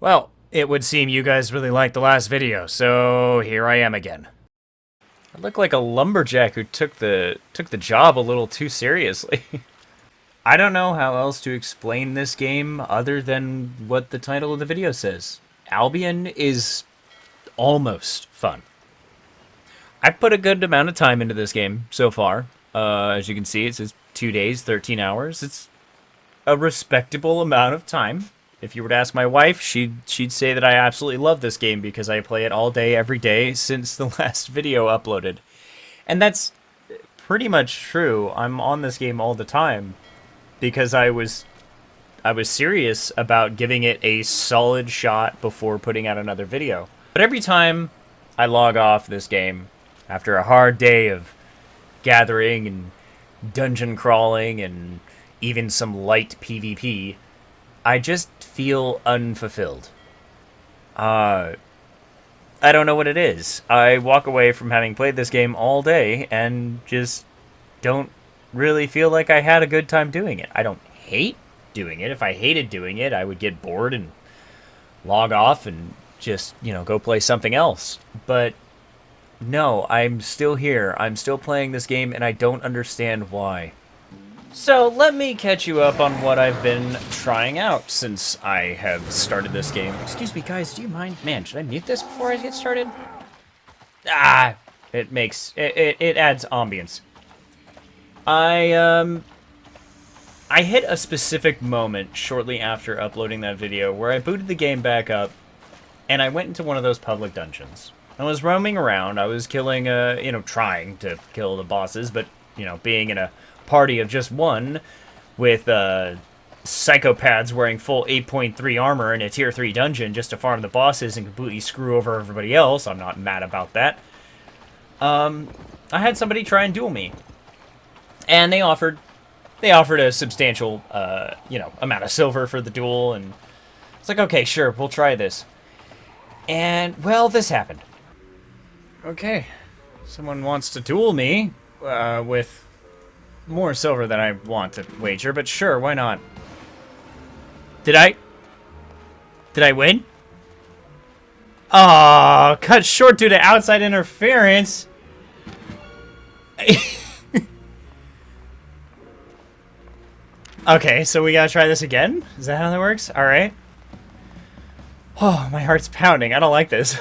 Well, it would seem you guys really liked the last video, so here I am again. I look like a lumberjack who took the job a little too seriously. I don't know how else to explain this game other than what the title of the video says. Albion is almost fun. I've put a good amount of time into this game so far. As you can see, it says 2 days, 13 hours. It's a respectable amount of time. If you were to ask my wife, she'd say that I absolutely love this game because I play it all day, every day since the last video uploaded. And that's pretty much true. I'm on this game all the time because I was serious about giving it a solid shot before putting out another video. But every time I log off this game after a hard day of gathering and dungeon crawling and even some light PvP, I just feel unfulfilled. I don't know what it is. I walk away from having played this game all day and just don't really feel like I had a good time doing it. I don't hate doing it. If I hated doing it, I would get bored and log off and just, go play something else. But no, I'm still here. I'm still playing this game and I don't understand why. So let me catch you up on what I've been trying out since I have started this game. Excuse me, guys, do you mind? Man, should I mute this before I get started? It adds ambience. I hit a specific moment shortly after uploading that video where I booted the game back up and I went into one of those public dungeons. I was roaming around. I was killing, trying to kill the bosses, but, being in a party of just one with psychopaths wearing full 8.3 armor in a tier 3 dungeon just to farm the bosses and completely screw over everybody else. I'm not mad about that. I had somebody try and duel me, and they offered a substantial amount of silver for the duel, and it's like, okay, sure, we'll try this. And well, this happened. Okay, someone wants to duel me with more silver than I want to wager, but sure, why not? Did I win? Oh, cut short due to outside interference. Okay, so we gotta try this again? Is that how that works? Alright. Oh, my heart's pounding. I don't like this.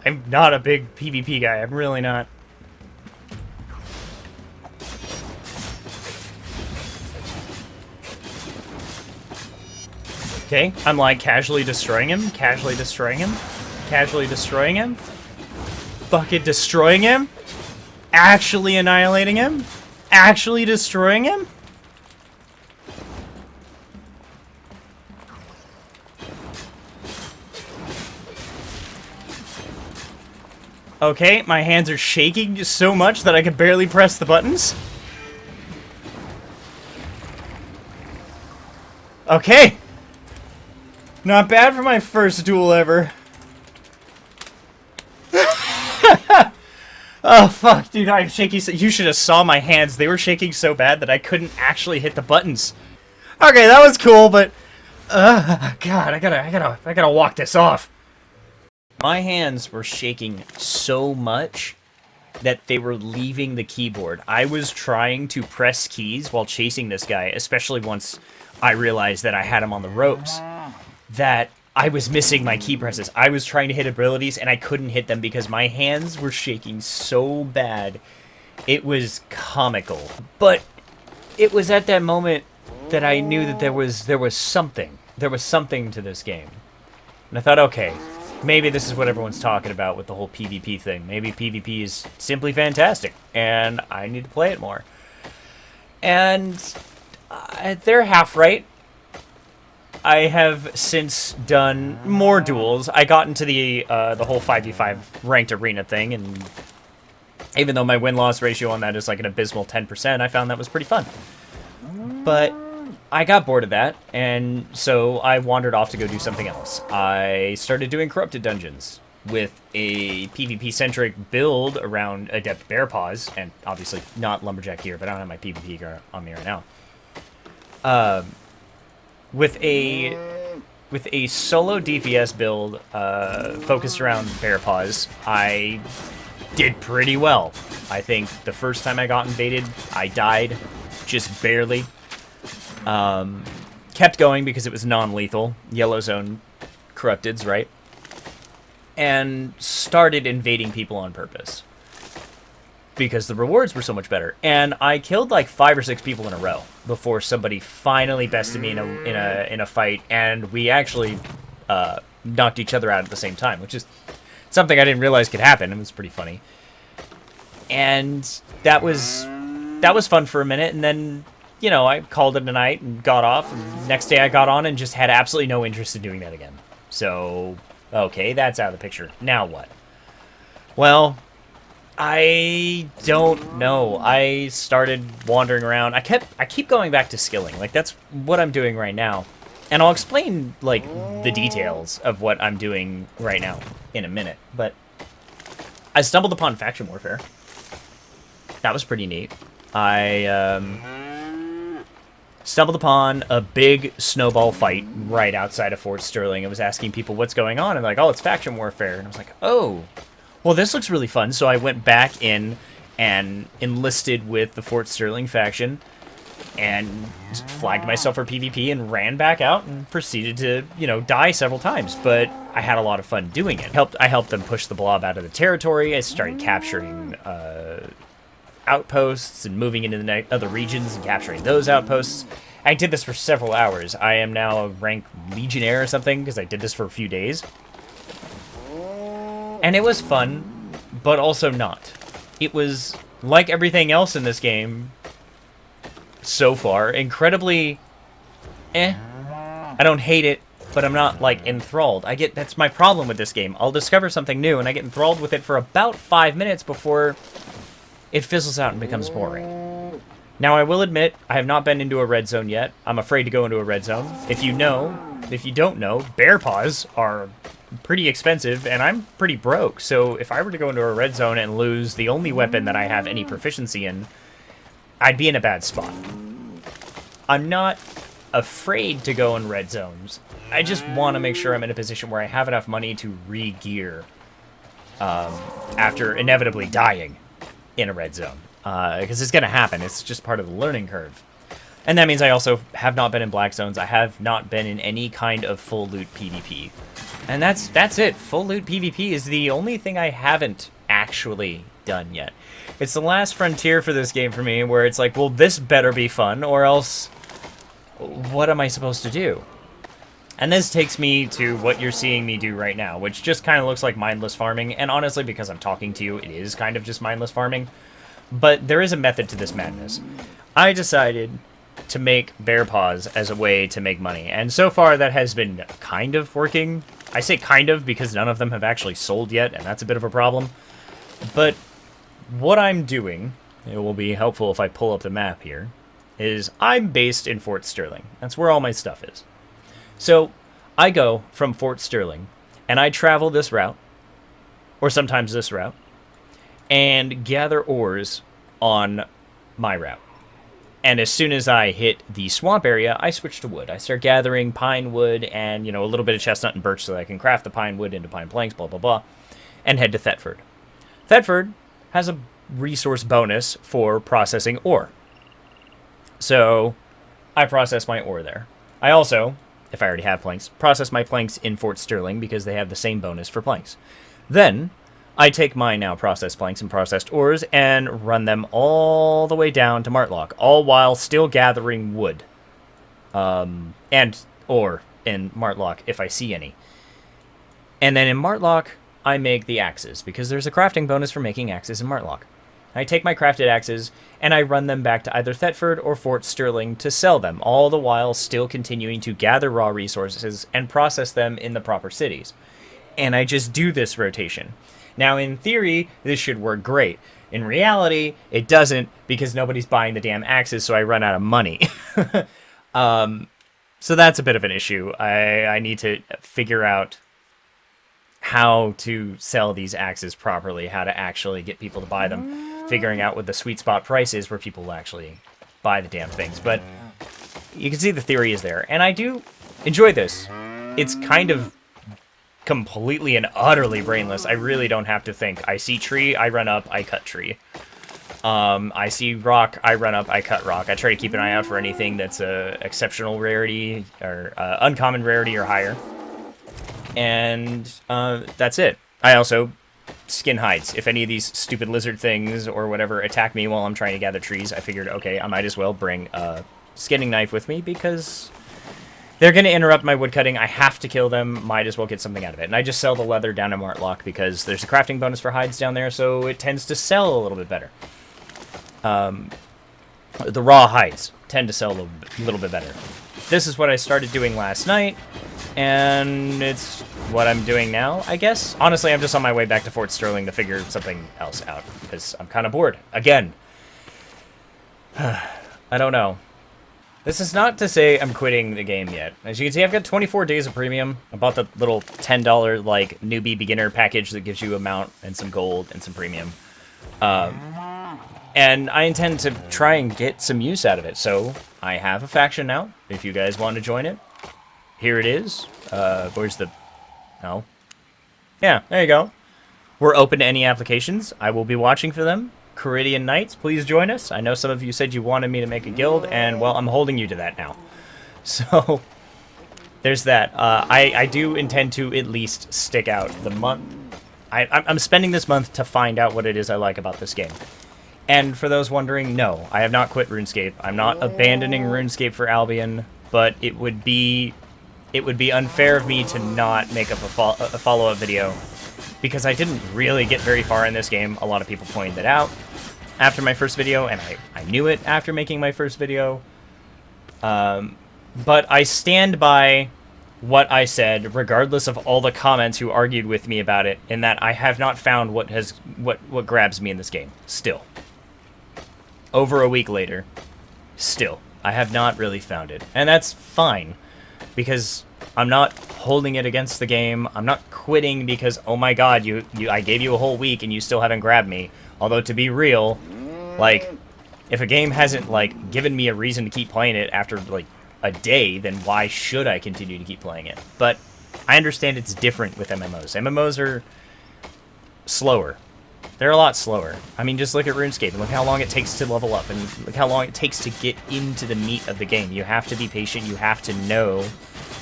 I'm not a big PvP guy. I'm really not. Okay, I'm like casually destroying him, casually destroying him, casually destroying him, fucking destroying him, actually annihilating him, actually destroying him. Okay, my hands are shaking so much that I can barely press the buttons. Okay. Not bad for my first duel ever. Oh, fuck, dude, I'm shaking. You should have saw my hands. They were shaking so bad that I couldn't actually hit the buttons. Okay, that was cool, but... God, I gotta walk this off. My hands were shaking so much that they were leaving the keyboard. I was trying to press keys while chasing this guy, especially once I realized that I had him on the ropes, that I was missing my key presses. I was trying to hit abilities, and I couldn't hit them because my hands were shaking so bad. It was comical. But it was at that moment that I knew that there was something. There was something to this game. And I thought, okay, maybe this is what everyone's talking about with the whole PvP thing. Maybe PvP is simply fantastic, and I need to play it more. And they're half right. I have since done more duels. I got into the whole 5v5 ranked arena thing, and even though my win-loss ratio on that is like an abysmal 10%, I found that was pretty fun. But I got bored of that, and so I wandered off to go do something else. I started doing corrupted dungeons with a PvP-centric build around Adept Bear Paws, and obviously not Lumberjack gear, but I don't have my PvP gear on me right now. With a with a solo DPS build focused around Bear Paws, I did pretty well. I think the first time I got invaded, I died just barely. Kept going because it was non-lethal. Yellow zone corrupteds, right? And started invading people on purpose because the rewards were so much better. And I killed like 5 or 6 people in a row before somebody finally bested me in a fight, and we actually knocked each other out at the same time, which is something I didn't realize could happen. It was pretty funny, and that was fun for a minute. And then, you know, I called it a night and got off. And next day I got on and just had absolutely no interest in doing that again. So, okay, that's out of the picture. Now what? Well, I don't know. I started wandering around. I keep going back to skilling. Like, that's what I'm doing right now. And I'll explain, like, the details of what I'm doing right now in a minute. But I stumbled upon faction warfare. That was pretty neat. I stumbled upon a big snowball fight right outside of Fort Sterling. I was asking people what's going on, and like, oh, it's faction warfare. And I was like, oh, well, this looks really fun. So I went back in and enlisted with the Fort Sterling faction and flagged myself for PvP and ran back out and proceeded to, you know, die several times. But I had a lot of fun doing it. I helped them push the blob out of the territory. I started capturing outposts and moving into the other regions and capturing those outposts. I did this for several hours. I am now a rank legionnaire or something because I did this for a few days. And it was fun, but also not. It was, like everything else in this game so far, incredibly I don't hate it, but I'm not, like, enthralled. That's my problem with this game. I'll discover something new and I get enthralled with it for about 5 minutes before it fizzles out and becomes boring. Now, I will admit, I have not been into a red zone yet. I'm afraid to go into a red zone. If you don't know, bear paws are pretty expensive, and I'm pretty broke. So if I were to go into a red zone and lose the only weapon that I have any proficiency in, I'd be in a bad spot. I'm not afraid to go in red zones. I just want to make sure I'm in a position where I have enough money to re-gear after inevitably dying in a red zone, because it's going to happen. It's just part of the learning curve. And that means I also have not been in black zones. I have not been in any kind of full loot PvP. And that's it. Full loot PvP is the only thing I haven't actually done yet. It's the last frontier for this game for me, where it's like, well, this better be fun, or else what am I supposed to do? And this takes me to what you're seeing me do right now, which just kind of looks like mindless farming. And honestly, because I'm talking to you, it is kind of just mindless farming. But there is a method to this madness. I decided to make bear paws as a way to make money. And so far, that has been kind of working. I say kind of because none of them have actually sold yet, and that's a bit of a problem. But what I'm doing, it will be helpful if I pull up the map here, is I'm based in Fort Sterling. That's where all my stuff is. So I go from Fort Sterling, and I travel this route, or sometimes this route, and gather ores on my route. And as soon as I hit the swamp area, I switch to wood. I start gathering pine wood and, you know, a little bit of chestnut and birch so that I can craft the pine wood into pine planks, blah, blah, blah, and head to Thetford. Thetford has a resource bonus for processing ore. So I process my ore there. I also, if I already have planks, process my planks in Fort Sterling because they have the same bonus for planks. Then I take my now processed planks and processed ores and run them all the way down to Martlock, all while still gathering wood. And ore in Martlock, if I see any. And then in Martlock, I make the axes, because there's a crafting bonus for making axes in Martlock. I take my crafted axes, and I run them back to either Thetford or Fort Sterling to sell them, all the while still continuing to gather raw resources and process them in the proper cities. And I just do this rotation. Now, in theory, this should work great. In reality, it doesn't, because nobody's buying the damn axes, so I run out of money. So that's a bit of an issue. I need to figure out how to sell these axes properly, how to actually get people to buy them, figuring out what the sweet spot price is where people will actually buy the damn things. But you can see the theory is there, and I do enjoy this. it's kind of completely and utterly brainless. I really don't have to think. I see tree, I run up, I cut tree. I see rock, I run up, I cut rock. I try to keep an eye out for anything that's a exceptional rarity or uncommon rarity or higher. And that's it. I also skin hides. If any of these stupid lizard things or whatever attack me while I'm trying to gather trees, I figured, okay, I might as well bring a skinning knife with me because they're going to interrupt my woodcutting. I have to kill them. Might as well get something out of it. And I just sell the leather down to Martlock because there's a crafting bonus for hides down there, so it tends to sell a little bit better. The raw hides tend to sell a little bit better. This is what I started doing last night, and it's what I'm doing now, I guess. Honestly, I'm just on my way back to Fort Sterling to figure something else out, because I'm kind of bored. Again. I don't know. This is not to say I'm quitting the game yet. As you can see, I've got 24 days of premium. I bought the little $10, like, newbie beginner package that gives you a mount and some gold and some premium. And I intend to try and get some use out of it. So I have a faction now. If you guys want to join it, here it is. Where's the... No. Yeah, there you go. We're open to any applications. I will be watching for them. Caridian Knights, please join us. I know some of you said you wanted me to make a guild, and, well, I'm holding you to that now. So, there's that. I do intend to at least stick out the month. I'm spending this month to find out what it is I like about this game. And for those wondering, no, I have not quit RuneScape. I'm not abandoning RuneScape for Albion, but it would be unfair of me to not make up a follow-up video, because I didn't really get very far in this game. A lot of people pointed it out after my first video, and I knew it after making my first video. But I stand by what I said, regardless of all the comments who argued with me about it, in that I have not found what grabs me in this game. Still. Over a week later, still, I have not really found it. And that's fine, because I'm not holding it against the game. I'm not quitting because, oh my god, I gave you a whole week and you still haven't grabbed me. Although, to be real, like, if a game hasn't, like, given me a reason to keep playing it after, like, a day, then why should I continue to keep playing it? But I understand it's different with MMOs. MMOs are slower. They're a lot slower. I mean, just look at RuneScape and look how long it takes to level up, and look how long it takes to get into the meat of the game. You have to be patient. You have to know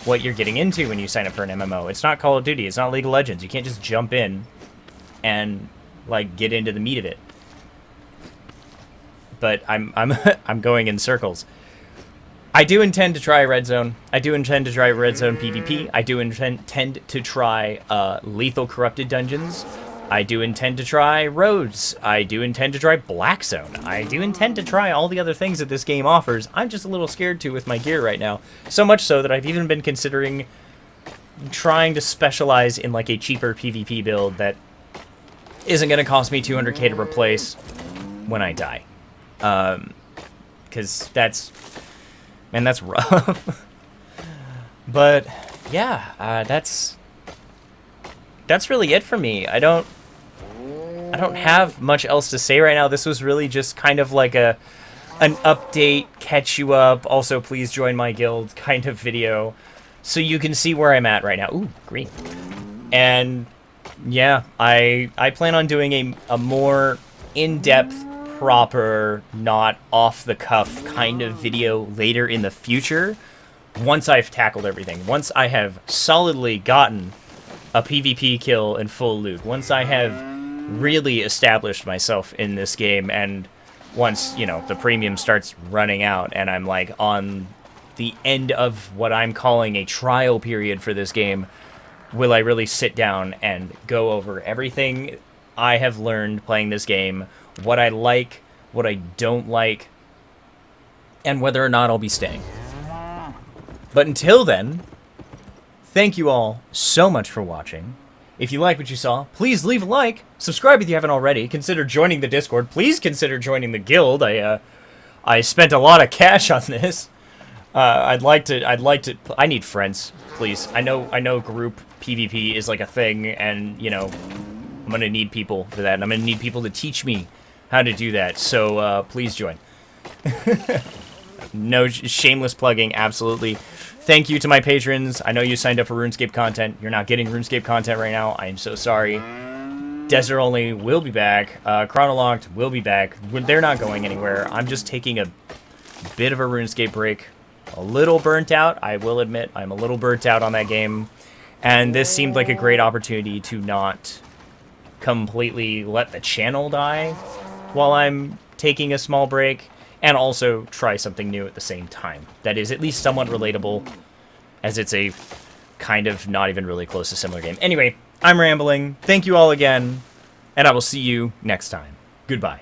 what you're getting into when you sign up for an MMO. It's not Call of Duty. It's not League of Legends. You can't just jump in and, like, get into the meat of it. But I'm going in circles. I do intend to try Red Zone. I do intend to try Red Zone PvP. I do intend to try Lethal Corrupted Dungeons. I do intend to try Roads. I do intend to try Black Zone. I do intend to try all the other things that this game offers. I'm just a little scared to with my gear right now. So much so that I've even been considering trying to specialize in, like, a cheaper PvP build that isn't going to cost me 200k to replace when I die. Because that's rough. But yeah, that's really it for me. I don't have much else to say right now. This was really just kind of like an update, catch you up, also please join my guild kind of video, so you can see where I'm at right now. Ooh, green. And yeah, I plan on doing a more in-depth, proper, not off-the-cuff kind of video later in the future, once I've tackled everything. Once I have solidly gotten a PvP kill and full loot. Once I have really established myself in this game, and once, you know, the premium starts running out and I'm, like, on the end of what I'm calling a trial period for this game, will I really sit down and go over everything I have learned playing this game, what I like, what I don't like, and whether or not I'll be staying. But until then, thank you all so much for watching. If you like what you saw, please leave a like. Subscribe if you haven't already. Consider joining the Discord. Please consider joining the guild. I spent a lot of cash on this. I need friends, please. I know group PvP is like a thing, and, you know, I'm gonna need people for that, and I'm gonna need people to teach me how to do that. So please join. No shameless plugging, absolutely. Thank you to my patrons. I know you signed up for RuneScape content. You're not getting RuneScape content right now. I am so sorry. Desert Only will be back. Chronolocked will be back. They're not going anywhere. I'm just taking a bit of a RuneScape break. A little burnt out, I will admit. I'm a little burnt out on that game. And this seemed like a great opportunity to not completely let the channel die while I'm taking a small break, and also try something new at the same time that is at least somewhat relatable, as it's a kind of not even really close to similar game. Anyway, I'm rambling. Thank you all again, and I will see you next time. Goodbye.